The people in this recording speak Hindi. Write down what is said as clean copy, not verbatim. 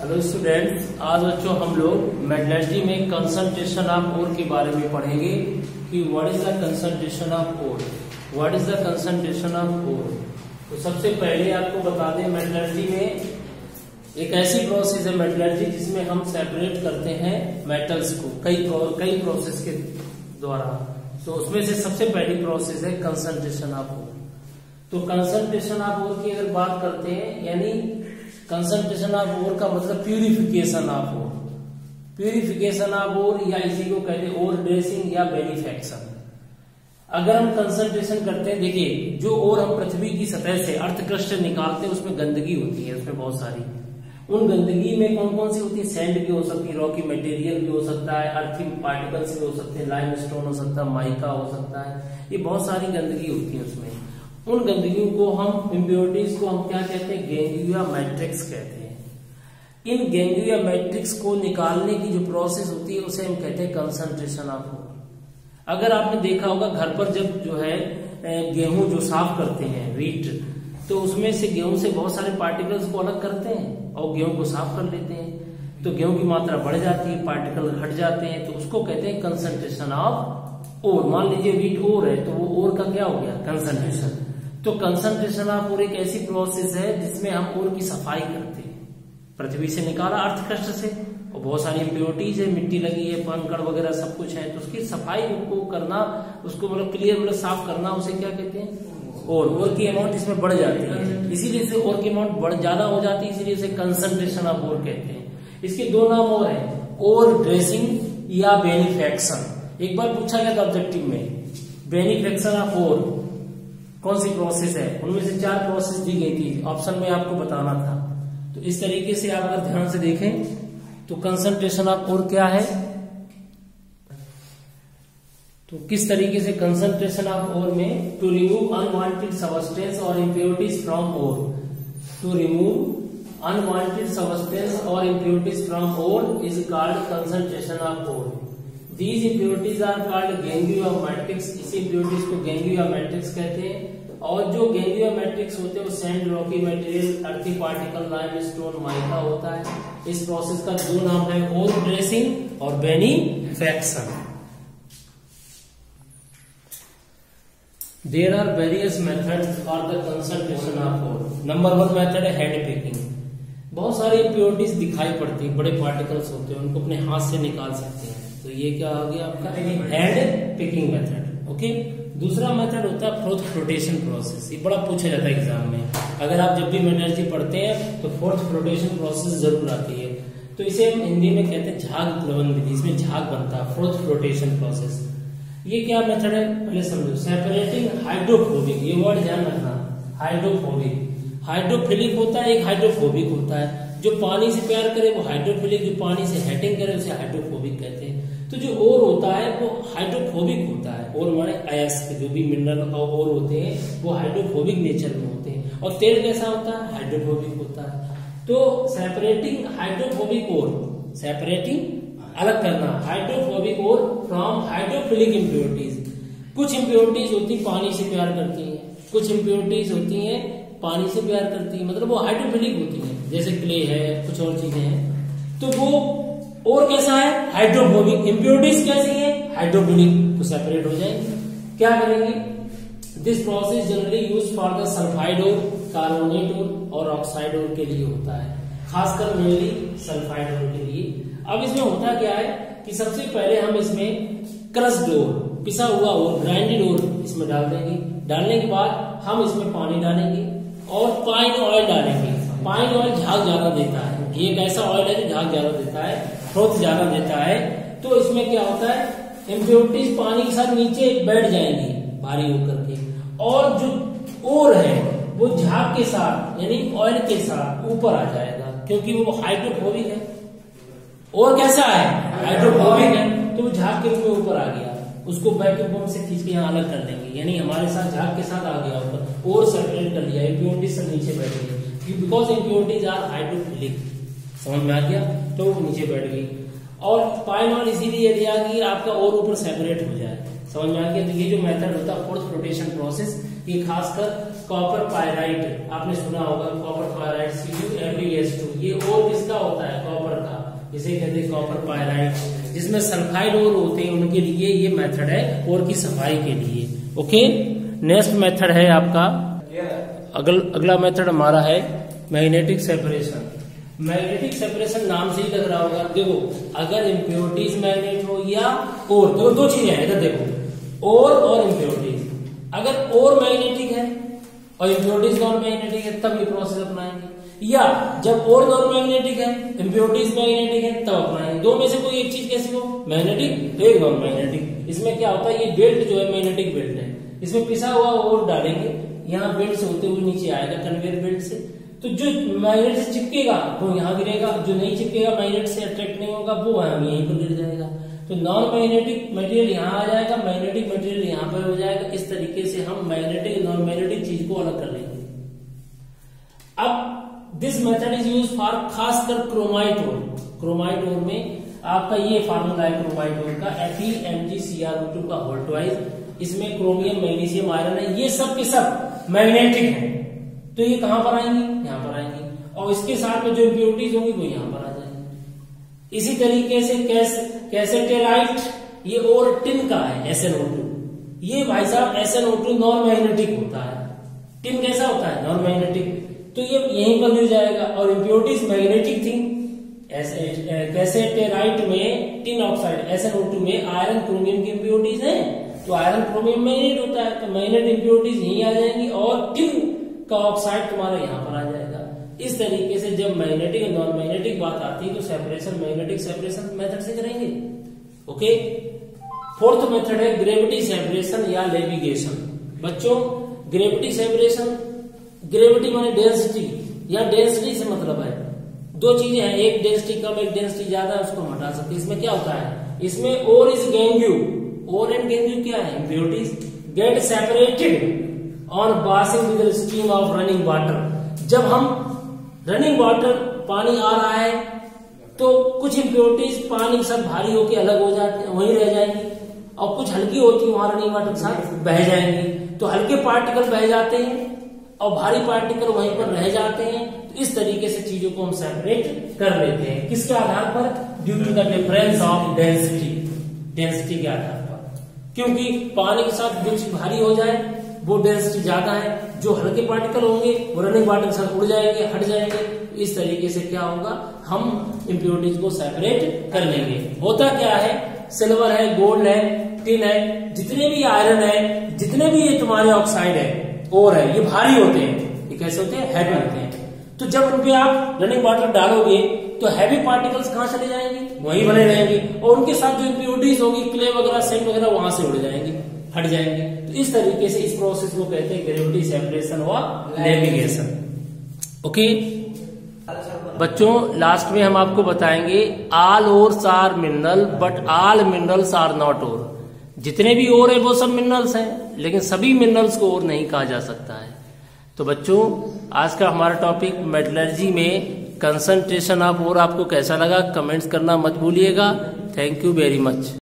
हेलो स्टूडेंट्स, आज बच्चों हम लोग मेटलर्जी में कंसंट्रेशन ऑफ ओर के बारे में पढ़ेंगे कि what is the concentration of ore, what is the concentration of ore. तो सबसे पहले आपको बता दें, मेटलर्जी में एक ऐसी प्रोसेस है मेटलर्जी जिसमें हम सेपरेट करते हैं मेटल्स को कई प्रोसेस के द्वारा। तो उसमें से सबसे पहली प्रोसेस है कंसंट्रेशन ऑफ ओर। तो कंसंट्रेशन ऑफ ओर की अगर बात करते हैं, यानी कंसंट्रेशन ऑफ ओर का मतलब purification of ore, purification of ore या इसी को कहते हैं ओर ड्रेसिंग या बेनिफेक्शन। अगर हम कंसंट्रेशन करते हैं, देखिए जो ओर हम पृथ्वी की सतह से अर्थ क्रस्ट से निकालते हैं उसमें गंदगी होती है, उसमें बहुत सारी। उन गंदगी में कौन कौन सी होती है? सैंड भी हो सकती है, रॉकी मटेरियल भी हो सकता है, अर्थिंग पार्टिकल्स भी हो सकते हैं, लाइमस्टोन हो सकता है, माइका हो सकता है, ये बहुत सारी गंदगी होती है उसमें। उन गंदगियों को हम, इम्प्योरिटीज को हम क्या कहते हैं? गैंग्लिया मैट्रिक्स कहते हैं। इन गैंग्लिया मैट्रिक्स को निकालने की जो प्रोसेस होती है उसे हम कहते हैं कंसंट्रेशन ऑफ ओर। अगर आपने देखा होगा घर पर जब जो है गेहूं जो साफ करते हैं, व्हीट, तो उसमें से गेहूं से बहुत सारे पार्टिकल्स को अलग करते हैं और गेहूं को साफ कर लेते हैं, तो गेहूं की मात्रा बढ़ जाती है, पार्टिकल हट जाते हैं, तो उसको कहते हैं कंसंट्रेशन ऑफ ओर। मान लीजिए व्हीट ओर है तो वो ओर का क्या हो गया? कंसंट्रेशन। तो कंसंट्रेशन ऑफ ओर एक ऐसी प्रोसेस है जिसमें हम ओर की सफाई करते हैं। पृथ्वी से निकाला अर्थ क्रस्ट से, और बहुत सारी इम्प्योरिटीज है, मिट्टी लगी है, कंकड़ वगैरह सब कुछ है, तो उसकी सफाई को करना, उसको मतलब क्लियर मतलब साफ करना, उसे क्या कहते हैं? ओर की अमाउंट इसमें बढ़ जाती है, इसीलिए इसे ओर की अमाउंट बढ़ ज्यादा हो जाती है, इसीलिए इसे कंसंट्रेशन ऑफ ओर कहते हैं। इसके दो नाम और हैं, ओर ड्रेसिंग या बेनिफेक्शन। एक बार पूछा गया था ऑब्जेक्टिव में, बेनिफेक्शन ऑफ ओर कौन सी प्रोसेस है? उनमें से 4 प्रोसेस दी गई थी, ऑप्शन में आपको बताना था। तो इस तरीके से आप अगर ध्यान से देखें तो कंसंट्रेशन ऑफ ओर क्या है, तो किस तरीके से कंसंट्रेशन ऑफ ओर में, टू रिमूव अनवांटेड सब्सटेंस और impurities from ore, to remove unwanted substance और impurities from ore is called concentration of ore. These impurities are called ganglion matrix। इसी impurities को ganglion matrix कहते हैं। और जो ganglion matrix होते हैं वो सैंड, रॉकी मटेरियल, अर्थी पार्टिकल, लाइमस्टोन, माइका होता है। इस प्रोसेस का दो नाम है, ओर ड्रेसिंग और बेनिफेक्शन। There are various methods for the concentration of ore। Number 1 method है हैंड पिकिंग। बहुत सारी इम्प्योरिटीज दिखाई पड़ती है, बड़े पार्टिकल्स होते हैं, उनको अपने हाथ से निकाल सकते हैं, तो ये क्या आ गया आपका? Hand picking method. ओके। दूसरा मेथड होता है फोर्थ फ्लोटेशन प्रोसेस। ये बड़ा पूछा जाता है एग्जाम में, अगर आप जब भी मेटलर्जी पढ़ते हैं तो फोर्थ फ्लोटेशन प्रोसेस जरूर आती है। तो इसे हम हिंदी में कहते हैं झाग प्लवन विधि, इसमें झाग बनता है, फोर्थ फ्लोटेशन प्रोसेस। ये क्या मेथड है पहले समझो। सेपरेटिंग हाइड्रोफोबिक, ये वर्ड ध्यान रखना, हाइड्रोफोबिक। हाइड्रोफिलिक होता है, एक हाइड्रोफोबिक होता है। जो पानी से प्यार करे वो हाइड्रोफिलिक, जो पानी से हेटिंग करे उसे हाइड्रोफोबिक कहते हैं। तो जो ओर होता है वो हाइड्रोफोबिक होता है। ओर माने अयस्क, जो भी मिनरल और ओर होते हैं वो हाइड्रोफोबिक नेचर में होते हैं। और तेल कैसा होता है? हाइड्रोफोबिक होता है। तो सेपरेटिंग हाइड्रोफोबिक ओर, सेपरेटिंग अलग करना hydrophobic ore from hydrophilic impurities. कुछ इम्प्योरिटीज होती पानी से प्यार करती है, कुछ इम्प्योरिटीज होती है पानी से प्यार करती है, मतलब वो हाइड्रोफिलिक होती है, जैसे क्ले है, कुछ और चीजें हैं। तो वो और कैसा है? हाइड्रोफोबिक। इम्प्योरिटीज कैसी है? हाइड्रोफिलिक। तो सेपरेट हो जाएंगे। क्या करेंगे? This process generally use for the sulphide ore, carbonate ore और ऑक्साइड ओर के लिए होता है, खासकर मेनली सल्फाइड ओर के लिए। अब इसमें होता क्या है कि सबसे पहले हम इसमें क्रस्ड ओर, पिसा हुआ ओर, ग्राइंडेड ओर इसमें डाल देंगे। डालने के बाद हम इसमें पानी डालेंगे और पाइन ऑयल डालेंगे। पाइन ऑयल झाग ज्यादा देता है, ये एक ऐसा ऑयल है जो झाग ज्यादा देता है, फ्रोथ ज्यादा देता है। तो इसमें क्या होता है? इम्प्योरिटीज पानी के साथ नीचे बैठ जाएंगी भारी होकर के, और जो ओर है वो झाग के साथ यानी ऑयल के साथ ऊपर आ जाएगा, क्योंकि वो हाइड्रोफोबिक है। और कैसा है? हाइड्रोफोबिक है, तो वो झाग के रूप में ऊपर आ गया। उसको वैक्यूम पंप से खींच के यहाँ अलग कर देंगे, यानी हमारे साथ झाग के साथ आ गया ऊपर, और सेपरेट कर लिया, इम्प्योरिटीज सब नीचे बैठ गई, बिकॉज इम्प्योरिटीज आर हाइड्रोफिलिक। समझ में आ गया? तो वो नीचे बैठ गई। और पाइन ऑयल इसीलिए दिया कि आपका और ऊपर सेपरेट हो जाए। समझ में आ गया? तो ये जो मेथड होता है फोर्थ फ्लोटेशन प्रोसेस, ये खासकर कॉपर पायराइट आपने सुना होगा, कॉपर पायराइट CuFeS2, ये और किसका होता है? इसे कहते हैं कॉपर पायराइट, जिसमें सल्फाइड ओर होते हैं उनके लिए ये मेथड है ओर की सफाई के लिए। ओके, नेक्स्ट मेथड है आपका अगला मेथड हमारा है मैग्नेटिक सेपरेशन। मैग्नेटिक सेपरेशन नाम से ही लग रहा होगा। देखो, अगर इम्प्योरिटीज मैग्नेट हो या ओर, दो चीजें हैं इधर देखो, ओर और इम्प्योरिटीज। अगर ओर मैग्नेटिक है और इम्प्योरिटीज नॉन मैग्नेटिक है तब ये प्रोसेस अपनाएंगे, या जब ओर नॉन मैग्नेटिक है इम्प्योरिटीज मैग्नेटिक है तब अपनाएंगे। दो में से कोई एक चीज कैसी हो, मैग्नेटिक एक नॉन मैग्नेटिक। इसमें क्या होता है, ये बेल्ट जो है मैग्नेटिक बेल्ट है, इसमें पिसा हुआ ओर डालेंगे, यहाँ बेल्ट से होते हुए नीचे आएगा कन्वेयर बेल्ट से, तो जो मैग्नेट से चिपकेगा वो यहाँ गिरेगा, जो नहीं चिपकेगा मैग्नेट से अट्रैक्ट नहीं होगा वो यहीं पर गिर जाएगा। तो नॉन मैग्नेटिक मटेरियल यहाँ आ जाएगा, मैग्नेटिक मटेरियल यहाँ पर हो जाएगा। इस तरीके से हम मैग्नेटिक नॉन मैग्नेटिक चीज को अलग कर लेंगे। अब this method is use for खासकर क्रोमाइट ओर। क्रोमाइट ओर में आपका ये फार्मूला है क्रोमाइट ओर का, FeMgCrO2 का होल ट्वाइस। इसमें क्रोमियम मैग्नीशियम आयरन है, ये सब के सब मैग्नेटिक है, तो ये कहां पर आएंगे, यहाँ पर आएंगे, और इसके साथ में जो इम्प्योरिटीज होंगी वो यहाँ पर आ जाएंगे। इसी तरीके से कैसेटेराइट, ये और टिन का है SnO2। ये भाई साहब SnO2 नॉन मैग्नेटिक होता है, टिन कैसा होता है, नॉन मैग्नेटिक, तो ये यहीं पर गिर जाएगा। और इम्प्योरिटीज मैग्नेटिक थी, कैसेटेराइट में टिन ऑक्साइड SnO2 में आयरन क्रोमियम की इम्प्योरिटीज है, तो आयरन क्रोमियम मैग्नेट होता है, तो मैग्नेट इम्प्योरिटीज यहीं आ जाएंगी और टिन का ऑक्साइड तुम्हारा यहाँ पर आ जाएगा। इस तरीके से जब मैग्नेटिक और नॉन मैग्नेटिक बात आती है तो सेपरेशन मैग्नेटिक सेपरेशन मेथड से करेंगे। ओके, फोर्थ मेथड है ग्रेविटी सेपरेशन या लेविगेशन। बच्चों, ग्रेविटी सेपरेशन, ग्रेविटी माने डेंसिटी, या डेंसिटी से मतलब है दो चीजें हैं, एक डेंसिटी कम एक डेंसिटी ज्यादा, उसको हम हटा सकते हैं। इसमें क्या होता है, इसमें ओर इज गेंग्यू, ओर एंड गेंग्यू क्या है, impurities, get separated on passing with stream of running water. जब हम रनिंग वाटर पानी आ रहा है तो कुछ इम्प्योरिटीज पानी के साथ भारी होकर अलग हो जाते, वहीं रह जाएंगी, और कुछ हल्की होती है वहां रनिंग वाटर के साथ बह जाएंगी। तो हल्के पार्टिकल बह जाते हैं और भारी पार्टिकल वहीं पर रह जाते हैं। तो इस तरीके से चीजों को हम सेपरेट कर लेते हैं, किसके आधार पर, due to the difference of density, density के आधार पर। क्योंकि पानी के साथ कुछ भारी हो जाए वो डेंसिटी ज्यादा है, जो हल्के पार्टिकल होंगे वो रनिंग वाटर के साथ उड़ जाएंगे, हट जाएंगे। इस तरीके से क्या होगा, हम इम्प्योरिटीज को सेपरेट कर लेंगे। होता क्या है, सिल्वर है, गोल्ड है, टिन है, जितने भी आयरन है, जितने भी ये तुम्हारे ऑक्साइड है और है, ये भारी होते हैं, ये कैसे होते हैं, हैवी होते हैं। तो जब उनपे आप रनिंग वाटर डालोगे तो हैवी पार्टिकल्स कहां चले जाएंगे, वहीं बने रहेंगे, और उनके साथ जो इम्प्योरिटीज होगी, क्ले वगैरह, सेंट वगैरह, वहां से उड़ जाएंगे, हट जाएंगे। तो इस तरीके से इस प्रोसेस को कहते हैं ग्रेविटी सेपरेशन और लेविगेशन। ओके बच्चों, लास्ट में हम आपको बताएंगे all ores are mineral but all minerals are not ore. जितने भी ओर है वो सब मिनरल्स हैं, लेकिन सभी मिनरल्स को ओर नहीं कहा जा सकता है। तो बच्चों, आज का हमारा टॉपिक मेटलर्जी में कंसंट्रेशन ऑफ ओर आपको कैसा लगा, कमेंट्स करना मत भूलिएगा। Thank you very much.